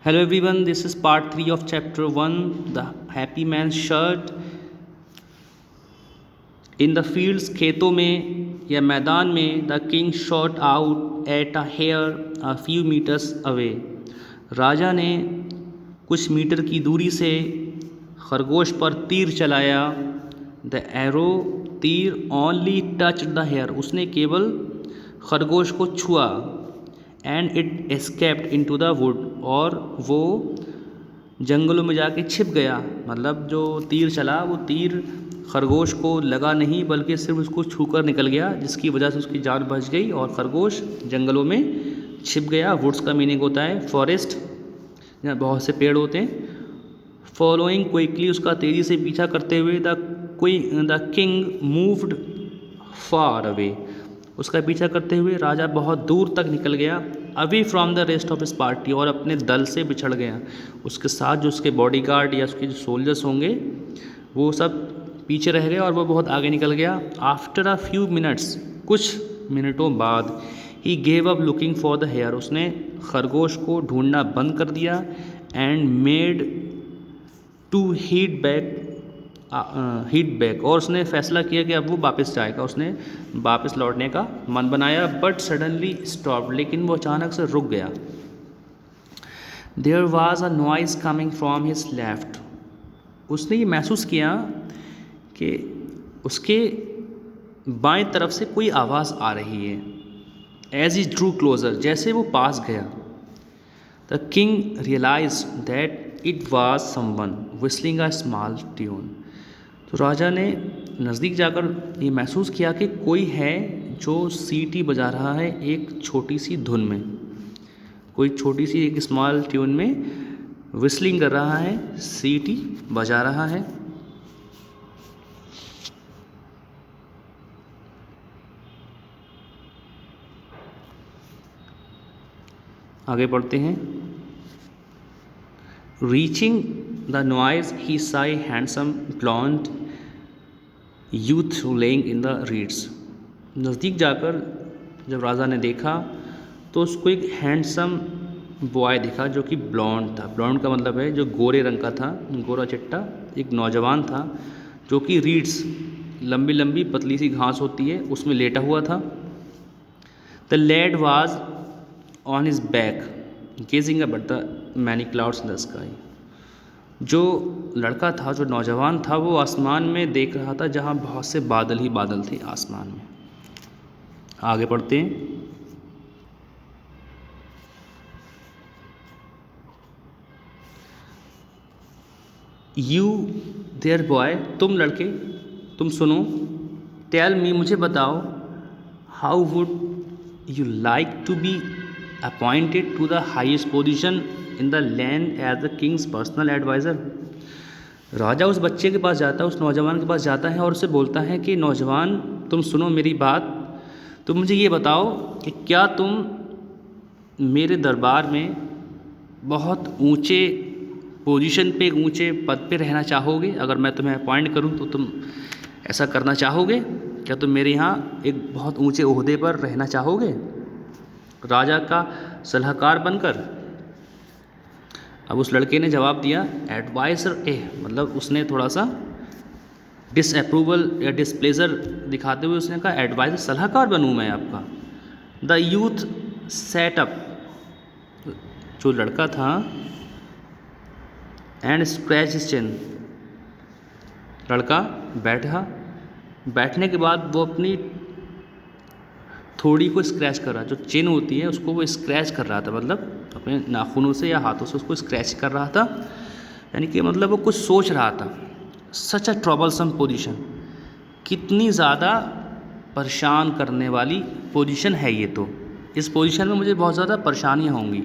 Hello everyone, this is part 3 of chapter 1, The Happy Man's Shirt. In the fields, खेतों में या मैदान में, the king shot out at a hare a few meters away. राजा ने कुछ metre की दूरी से खरगोश पर तीर चलाया. The arrow, तीर only touched the hare, उसने केवल खरगोश को छुआ. And it escaped into the wood, और वो जंगलों में जाके छिप गया. मतलब जो तीर चला वो तीर खरगोश को लगा नहीं बल्कि सिर्फ उसको छूकर निकल गया, जिसकी वजह से उसकी जान बच गई और खरगोश जंगलों में छिप गया. वुड्स का मीनिंग होता है फॉरेस्ट, जहाँ बहुत से पेड़ होते हैं. फॉलोइंग क्विकली, उसका तेज़ी से पीछा करते हुए. The king moved far away, उसका पीछा करते हुए राजा बहुत दूर तक निकल गया. Away from the rest of his party, और अपने दल से बिछड़ गया. उसके साथ जो उसके बॉडीगार्ड या उसके जो सोल्जर्स होंगे वो सब पीछे रह गए और वो बहुत आगे निकल गया. आफ्टर अ फ्यू मिनट्स, कुछ मिनटों बाद, ही gave up looking for the hare, उसने खरगोश को ढूंढना बंद कर दिया. And made to head back, और उसने फैसला किया कि अब वो वापस जाएगा. उसने वापस लौटने का मन बनाया. बट सडनली स्टॉप, लेकिन वो अचानक से रुक गया. There was a noise coming from his left, उसने ये महसूस किया कि उसके बाएं तरफ से कोई आवाज़ आ रही है. एज ही ड्रू क्लोजर, जैसे वो पास गया. The king realise that it was someone whistling a small tune, तो राजा ने नज़दीक जाकर ये महसूस किया कि कोई है जो सीटी बजा रहा है एक छोटी सी धुन में. कोई छोटी सी एक स्मॉल ट्यून में विस्लिंग कर रहा है, सीटी बजा रहा है. आगे पढ़ते हैं. Reaching the noise he saw a handsome blonde youth laying in the reeds. नज़दीक जाकर जब राजा ने देखा तो उसको एक हैंडसम बॉय दिखा जो कि ब्लॉन्ड था. ब्लॉन्ड का मतलब है जो गोरे रंग का था, गोरा चिट्टा एक नौजवान था जो कि रीड्स, लंबी लंबी पतली सी घास होती है, उसमें लेटा हुआ था. The lad was on his back gazing up at the many clouds in the sky, जो लड़का था, जो नौजवान था, वो आसमान में देख रहा था जहाँ बहुत से बादल ही बादल थे आसमान में. आगे पढ़ते हैं. यू देयर बॉय, तुम लड़के, तुम सुनो. टेल मी, मुझे बताओ. How would you like to be appointed to the highest position in the land as the king's personal adviser. राजा उस बच्चे के पास जाता है, उस नौजवान के पास जाता है और उससे बोलता है कि नौजवान, तुम सुनो मेरी बात. तुम मुझे ये बताओ कि क्या तुम मेरे दरबार में बहुत ऊंचे पोजीशन पे, ऊंचे पद पे रहना चाहोगे? अगर मैं तुम्हें अपॉइंट करूं तो तुम ऐसा करना चाहोगे? क्या तुम मेरे यहाँ एक बहुत ऊंचे ओहदे पर रहना चाहोगे, राजा का सलाहकार बनकर? अब उस लड़के ने जवाब दिया एडवाइज़र मतलब उसने थोड़ा सा डिसअप्रूवल या डिसप्लेजर दिखाते हुए उसने कहा एडवाइज़र, सलाहकार बनूँ मैं आपका. द यूथ सेटअप, जो लड़का था, एंड स्क्रैच हिज चिन, लड़का बैठा. बैठने के बाद वो अपनी थोड़ी को स्क्रैच कर रहा, जो चिन होती है उसको वो स्क्रैच कर रहा था, मतलब अपने नाखूनों से या हाथों से उसको स्क्रैच कर रहा था. यानी कि मतलब वो कुछ सोच रहा था. सच अ ट्रबलसम पोजीशन, कितनी ज़्यादा परेशान करने वाली पोजीशन है ये तो. इस पोजीशन में मुझे बहुत ज़्यादा परेशानियाँ होंगी.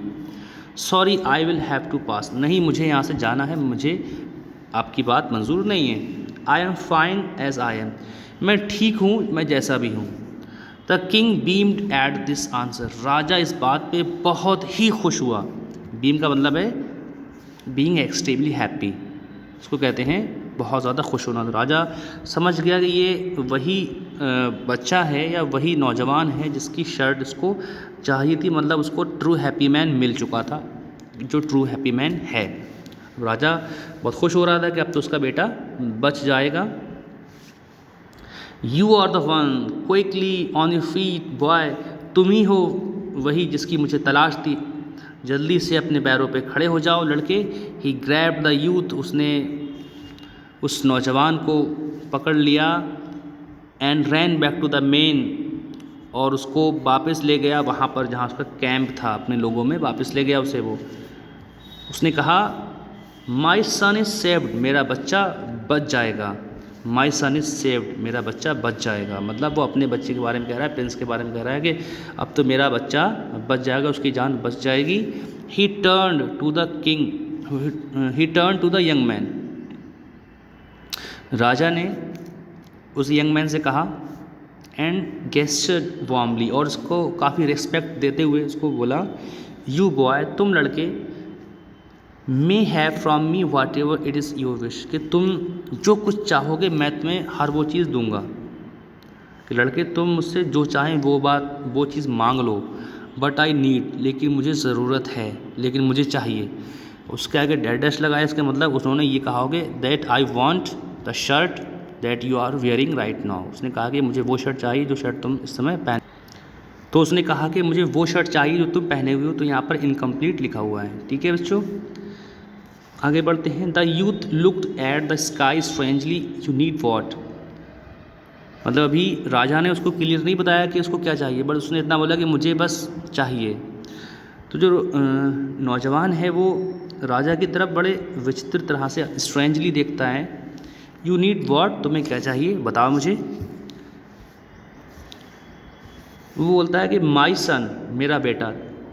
Sorry I will have to pass, नहीं मुझे यहाँ से जाना है, मुझे आपकी बात मंजूर नहीं है. I am fine as I am, मैं ठीक हूँ मैं जैसा भी हूँ. The king beamed at this answer, राजा इस बात पे बहुत ही खुश हुआ. बीम का मतलब है बीइंग एक्सट्रीमली हैप्पी, इसको कहते हैं बहुत ज़्यादा खुश होना. तो राजा समझ गया कि ये वही बच्चा है या वही नौजवान है जिसकी शर्ट इसको चाहिए थी, मतलब उसको ट्रू हैप्पी मैन मिल चुका था. जो ट्रू हैप्पी मैन है। राजा बहुत खुश हो रहा था कि अब तो उसका बेटा बच जाएगा। You are the one, quickly on your feet boy, तुम ही हो वही जिसकी मुझे तलाश थी, जल्दी से अपने पैरों पे खड़े हो जाओ लड़के। ही ग्रैब द यूथ, उसने उस नौजवान को पकड़ लिया। And ran back to the men, और उसको वापस ले गया वहाँ पर जहाँ उसका कैंप था, अपने लोगों में वापस ले गया उसे वो। उसने कहा माई सन इज़ सेव्ड, मेरा बच्चा बच जाएगा। माई सन इज़ सेव्ड, मेरा बच्चा बच जाएगा, मतलब वो अपने बच्चे के बारे में कह रहा है, प्रिंस के बारे में कह रहा है कि अब तो मेरा बच्चा बच जाएगा, उसकी जान बच जाएगी। He turn to the king, he turn to the young man, राजा ने उस यंग मैन से कहा एंड गेस्चर्ड वार्मली, और उसको काफ़ी रिस्पेक्ट देते हुए उसको बोला, यू बॉय, तुम लड़के, may have from me whatever it is your wish, कि तुम जो कुछ चाहोगे मैं तुम्हें हर वो चीज़ दूंगा। कि लड़के तुम मुझसे जो चाहें वो चीज़ मांग लो, बट आई नीड, लेकिन मुझे ज़रूरत है, लेकिन मुझे चाहिए। उसके आगे डेड डैश लगाया, इसका मतलब उन्होंने ये कहा होगा that I want the shirt that you are wearing right now. उसने कहा कि मुझे वो शर्ट चाहिए जो शर्ट तुम इस समय पहन, तो उसने कहा कि मुझे वो शर्ट चाहिए जो तुम पहने हुए हो, तो यहाँ पर इनकम्प्लीट लिखा हुआ है। ठीक है बच्चों, आगे बढ़ते हैं। The youth looked at the sky strangely, you need what, मतलब अभी राजा ने उसको क्लियर नहीं बताया कि उसको क्या चाहिए, बट उसने इतना बोला कि मुझे बस चाहिए। तो जो नौजवान है वो राजा की तरफ बड़े विचित्र तरह से स्ट्रेंजली देखता है। यू नीड वॉट, तुम्हें क्या चाहिए बताओ मुझे। वो बोलता है कि माई सन, मेरा बेटा,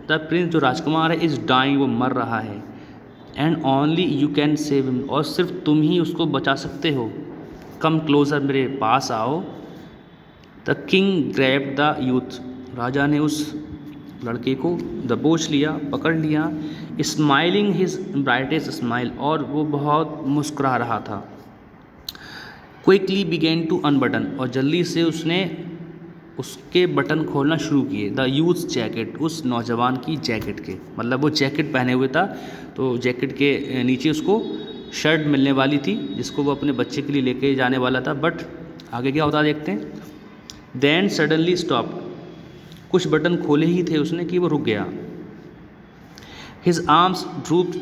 द प्रिंस, जो राजकुमार है, इज़ डाइंग, वो मर रहा है। And only you can save him, और सिर्फ तुम ही उसको बचा सकते हो। कम क्लोजर, मेरे पास आओ। The king grabbed the youth, राजा ने उस लड़के को दबोच लिया, पकड़ लिया। स्माइलिंग हिज ब्राइटेस्ट स्माइल, और वो बहुत मुस्कुरा रहा था। क्विकली बिगेन टू अनबटन, और जल्दी से उसने उसके बटन खोलना शुरू किए। द यूथ जैकेट, उस नौजवान की जैकेट के, मतलब वो जैकेट पहने हुए था, तो जैकेट के नीचे उसको शर्ट मिलने वाली थी जिसको वो अपने बच्चे के लिए लेके जाने वाला था। बट आगे क्या होता देखते हैं। देन सडनली स्टॉप्ड, कुछ बटन खोले ही थे उसने कि वो रुक गया। His arms drooped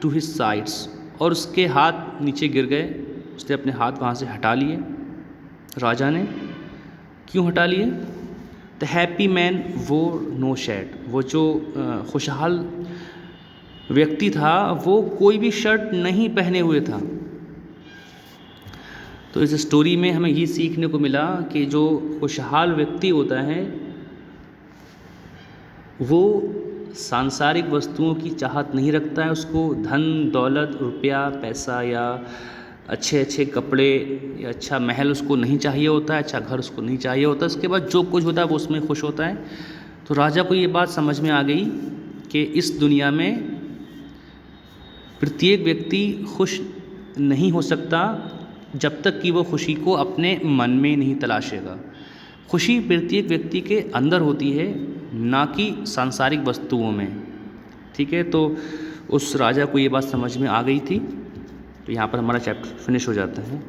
to his sides, और उसके हाथ नीचे गिर गए। उसने अपने हाथ वहाँ से हटा लिए राजा ने। क्यों हटा लिए? द हैप्पी मैन वो नो शर्ट, वो जो खुशहाल व्यक्ति था वो कोई भी शर्ट नहीं पहने हुए था। तो इस स्टोरी में हमें ये सीखने को मिला कि जो खुशहाल व्यक्ति होता है वो सांसारिक वस्तुओं की चाहत नहीं रखता है। उसको धन दौलत, रुपया, पैसा या अच्छे अच्छे कपड़े या अच्छा महल उसको नहीं चाहिए होता है, अच्छा घर उसको नहीं चाहिए होता। उसके बाद जो कुछ होता है वो उसमें खुश होता है। तो राजा को ये बात समझ में आ गई कि इस दुनिया में प्रत्येक व्यक्ति खुश नहीं हो सकता जब तक कि वो खुशी को अपने मन में नहीं तलाशेगा। खुशी प्रत्येक व्यक्ति के अंदर होती है, ना कि सांसारिक वस्तुओं में। ठीक है, तो उस राजा को ये बात समझ में आ गई थी। तो यहाँ पर हमारा चैप्टर फिनिश हो जाता है।